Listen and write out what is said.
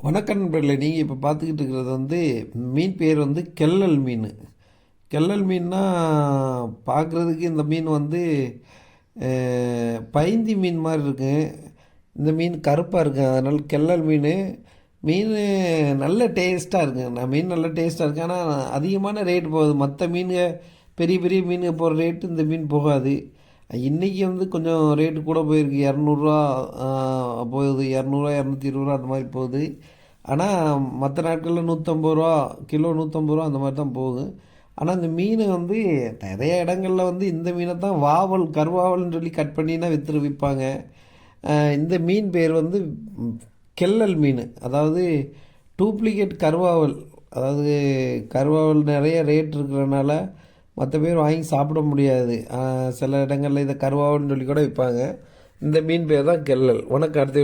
வணக்கம் நண்பர்களே. நீங்கள் இப்போ பார்த்துக்கிட்டு இருக்கிறது மீன் பேர் கெல்லல் மீன். கெல்லல் மீன்னா பார்க்குறதுக்கு இந்த மீன் பைந்தி மீன் மாதிரி இருக்கு. இந்த மீன் கருப்பாக இருக்கு, அதனால் கெல்லல் மீன். மீன் நல்ல டேஸ்ட்டாக இருக்குங்க. மீன் நல்ல டேஸ்ட்டாக இருக்குது, ஆனால் அதிகமான ரேட் போகுது. மற்ற மீனுங்க பெரிய பெரிய மீனுங்க போகிற ரேட்டு இந்த மீன் போகாது. இன்றைக்கி கொஞ்சம் ரேட்டு கூட போயிருக்கு. இரநூறுவா போகுது, இரநூறுவா 220 அந்த மாதிரி போகுது. ஆனால் மற்ற நாட்களில் 150 ரூபா கிலோ, 150 ரூபா அந்த மாதிரி தான் போகுது. ஆனால் இந்த மீன் நிறைய இடங்களில் இந்த மீனை தான் வாவல், கருவாவல்னு சொல்லி கட் பண்ணினா விற்பாங்க. இந்த மீன் பேர் கெல்லல் மீன், அதாவது டூப்ளிகேட் கருவாவல். அதாவது கருவாவல் நிறைய ரேட் இருக்கிறனால மற்ற பேர் வாங்கி சாப்பிட முடியாது. சில இடங்களில் இதை கருவாவல்னு சொல்லி கூட விற்பாங்க. இந்த மீன் பேர் தான் கெல்லல். உனக்கு அடுத்த